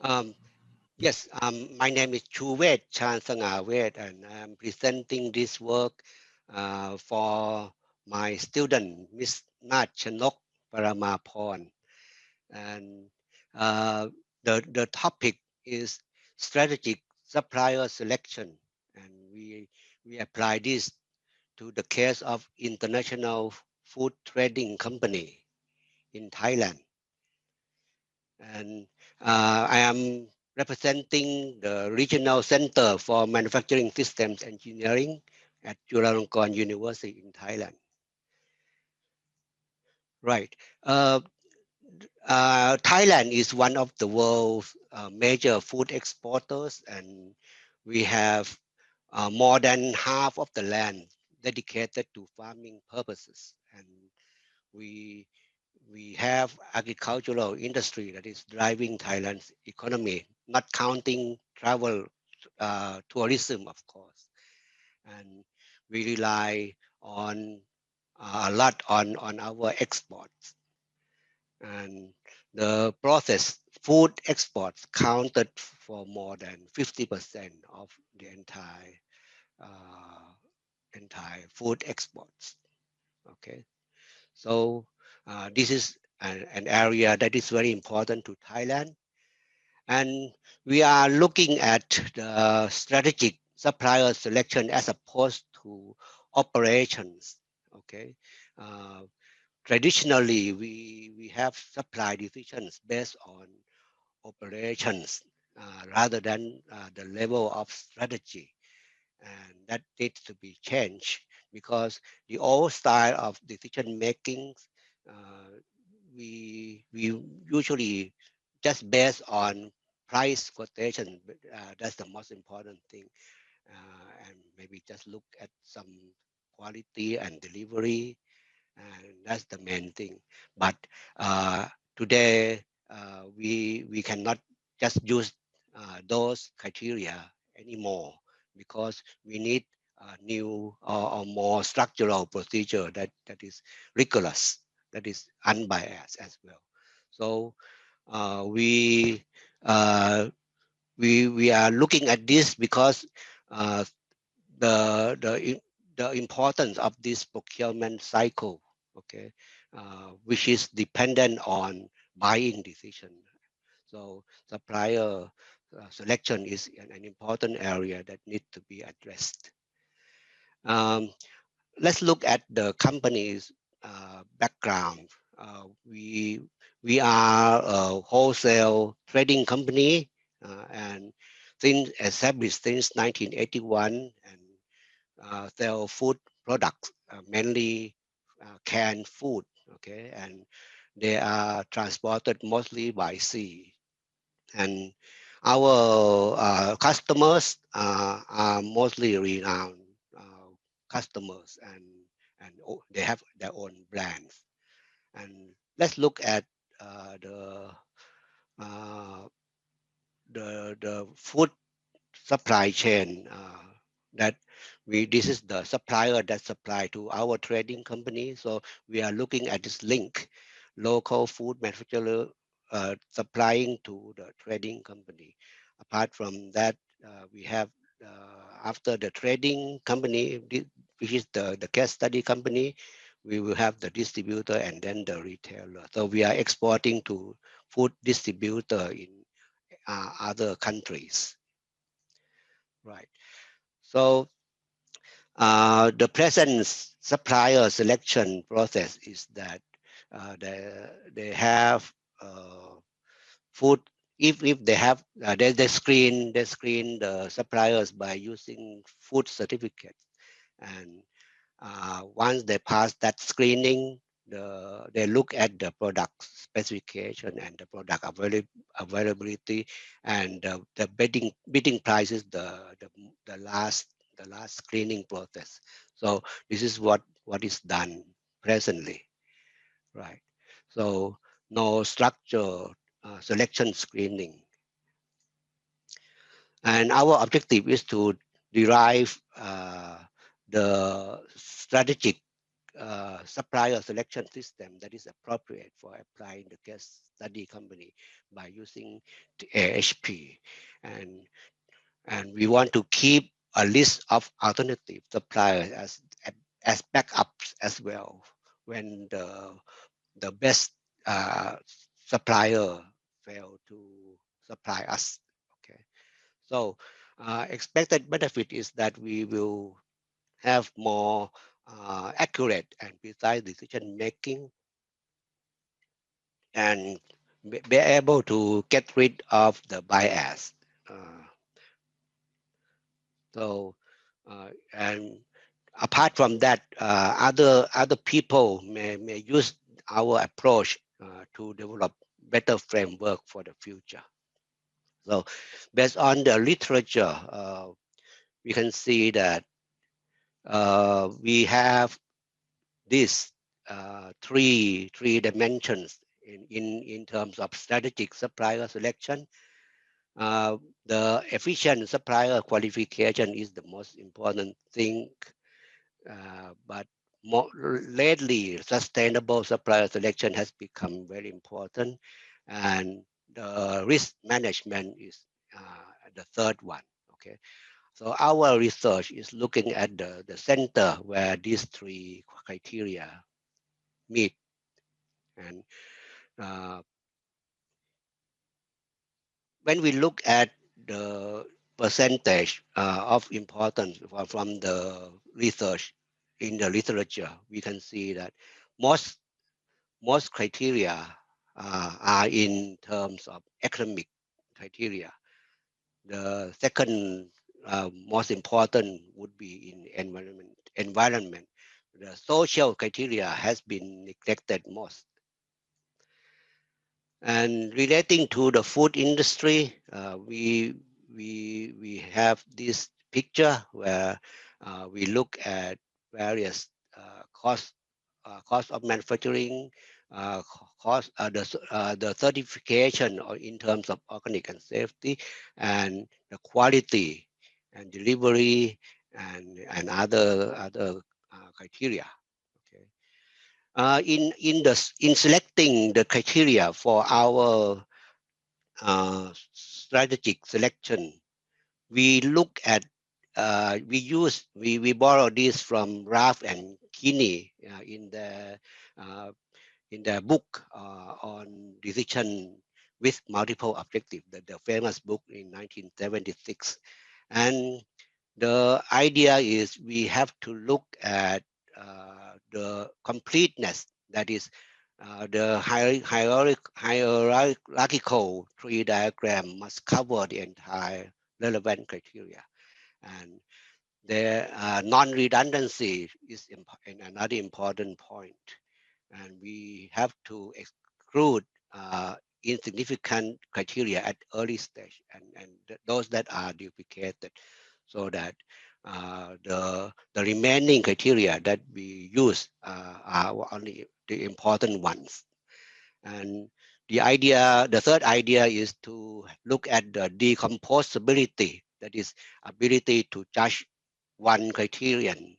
Um, yes, my name is Chuvej Chansa-ngavej, and I'm presenting this work for my student, Miss Natchanok Paramaporn. And uh, the topic is strategic supplier selection. And we apply this to the case of international food trading company in Thailand. And I am representing the Regional Center for Manufacturing Systems Engineering at Chulalongkorn University in Thailand. Right. Thailand is one of the world's major food exporters, and we have more than half of the land dedicated to farming purposes. And we we have agricultural industry that is driving Thailand's economy, not counting travel tourism, of course. And we rely on a lot on our exports. And the processed food exports counted for more than 50% of the uh, entire food exports. Okay, so this is an area that is very important to Thailand. And we are looking at the strategic supplier selection as opposed to operations. Okay. Uh, Traditionally, we have supply decisions based on operations rather than the level of strategy. And that needs to be changed because the old style of decision making, uh, we usually just based on price quotation. That's the most important thing, and maybe just look at some quality and delivery, and that's the main thing. But today we cannot just use those criteria anymore because we need a new or more structural procedure that is rigorous, that is unbiased as well. So uh, we uh, we are looking at this because uh, the importance of this procurement cycle, okay, which is dependent on buying decision. So supplier selection is an important area that needs to be addressed. Um, let's look at the company's background. We are a wholesale trading company and since established since 1981 and sell food products, mainly canned food. Okay, and they are transported mostly by sea. And our customers are mostly renowned customers, and they have their own brands. And let's look at uh, the uh, the food supply chain that we this is the supplier that supply to our trading company. So we are looking at this link, local food manufacturer supplying to the trading company. Apart from that, we have after the trading company, which is the case study company, we will have the distributor and then the retailer. So we are exporting to food distributor in other countries. Right. So the present supplier selection process is that they have food. If they have they screen the suppliers by using food certificates, and once they pass that screening, they look at the product specification and the product availability, and the bidding price is the last screening process. So this is what is done presently, right? So no structure selection screening, and our objective is to derive the strategic supplier selection system that is appropriate for applying the case study company by using the AHP. And we want to keep a list of alternative suppliers as backups as well when the best uh, supplier fail to supply us. Okay, so expected benefit is that we will have more accurate and precise decision making, and be able to get rid of the bias. Uh, and apart from that, other people may use our approach to develop better framework for the future. So based on the literature, we can see that we have these three dimensions in terms of strategic supplier selection. Uh, the efficient supplier qualification is the most important thing, but more lately, sustainable supplier selection has become very important, and the risk management is the third one. Okay, so our research is looking at the center where these three criteria meet, and uh, when we look at the percentage of importance from the research in the literature, we can see that most criteria are in terms of economic criteria. The second most important would be in environment. The social criteria has been neglected most. And relating to the food industry, we have this picture where we look at various cost of manufacturing, the certification or in terms of organic and safety, and the quality and delivery, and other criteria. Okay. In selecting the criteria for our strategic selection, we look at we borrow this from Ralph and Kinney uh, in the book on decision with multiple objectives, the famous book in 1976. And the idea is we have to look at the completeness, that is the hierarchical tree diagram must cover the entire relevant criteria. And the non-redundancy is another important point. And we have to exclude insignificant criteria at early stage, and those that are duplicated, so that the remaining criteria that we use are only the important ones. And the third idea is to look at the decomposability, that is ability to judge one criterion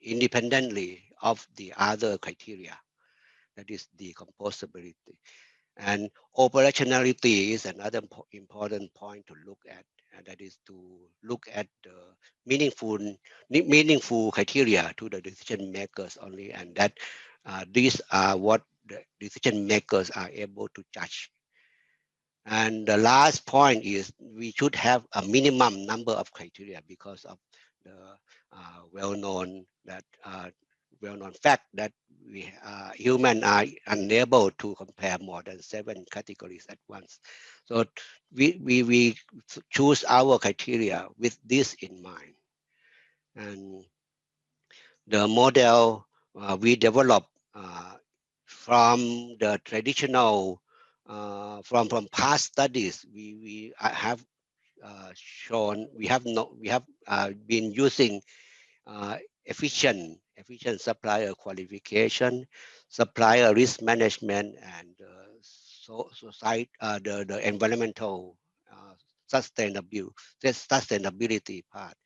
independently of the other criteria, that is decomposability. And operationality is another important point to look at, and that is to look at the meaningful criteria to the decision makers only, and that these are what the decision makers are able to judge. And the last point is we should have a minimum number of criteria because of the well-known fact that we human are unable to compare more than 7 categories at once. So we choose our criteria with this in mind. And the model we develop from the traditional from past studies, we have shown we have been using efficient supplier qualification, supplier risk management, and the environmental sustainability part.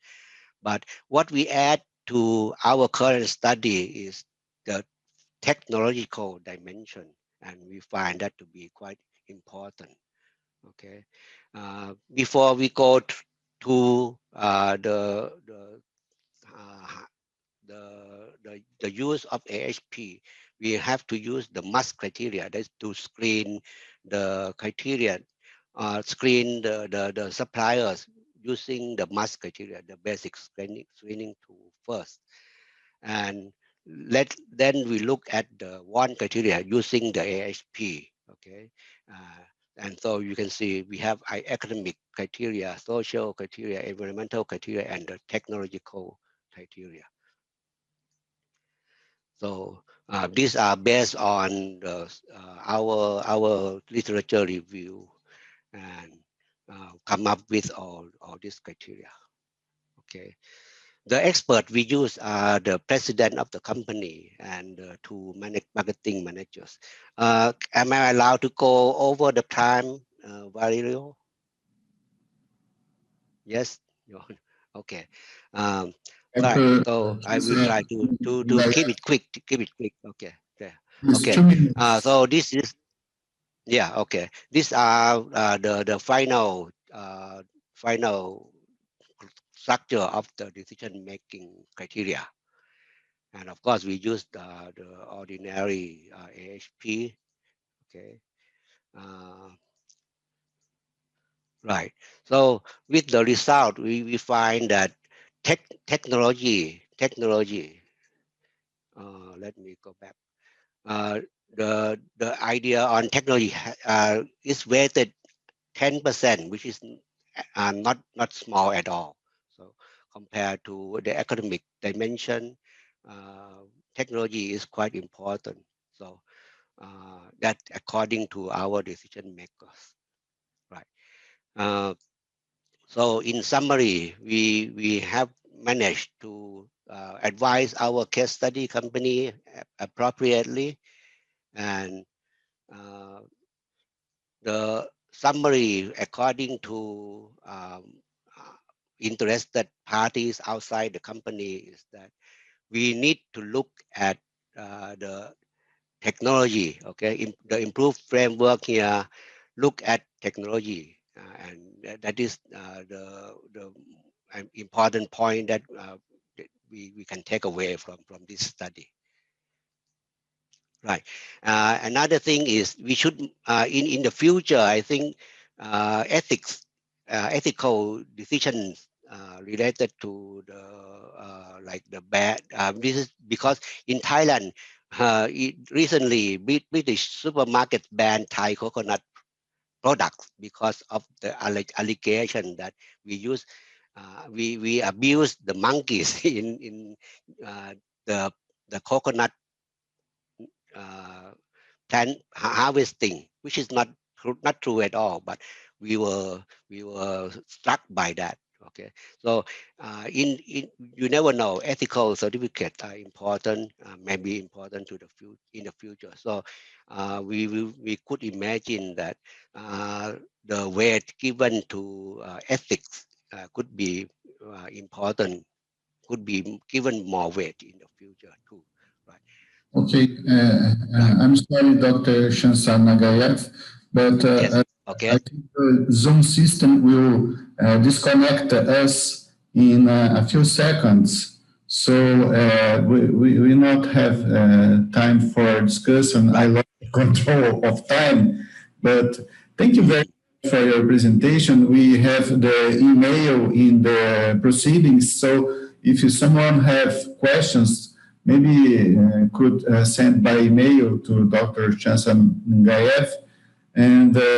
But what we add to our current study is the technological dimension, and we find that to be quite important. Okay, before we go to uh, the use of AHP, we have to use the must criteria. That's to screen the criteria, screen the suppliers using the must criteria, the basic screening tool first. And then we look at the one criteria using the AHP. Okay, and so you can see we have academic criteria, social criteria, environmental criteria, and the technological criteria. So these are based on our literature review and come up with all these criteria. Okay. The expert we use are the president of the company and two marketing managers. Am I allowed to go over the time, Valerio? Yes. Okay. Right. So I will try to keep it quick. Okay. Yeah. Okay. 2 minutes. So this is okay. These are the final structure of the decision making criteria. And of course, we use the ordinary AHP. Okay. Right. So with the result, we find that technology. Let me go back. The idea on technology is weighted 10%, which is not small at all. So compared to the academic dimension, technology is quite important. So that according to our decision makers, right? So in summary, we have managed to advise our case study company appropriately, and the summary according to interested parties outside the company is that we need to look at the technology, okay, the improved framework here, look at technology, and that is the important point that we can take away from this study. Right. Another thing is we should, in the future, I think ethical decisions related to the like the bad. This is because in Thailand, recently British supermarkets banned Thai coconut products because of the allegation that we use, we abuse the monkeys in the coconut plant harvesting, which is not true at all. But we were struck by that. Okay, so in you never know. Ethical certificates are important, maybe important to the in the future. So we could imagine that the weight given to ethics could be important, could be given more weight in the future too. Right. Okay, Right. I'm sorry, Dr. Chansa-ngavej, but Yes. I Okay. think the Zoom system will disconnect us in a few seconds. So we will not have time for discussion. I Right. lost control of time, but thank you very Mm. much for your presentation. We have the email in the proceedings, so if someone have questions, maybe could send by email to Dr. Chansa-ngavej, and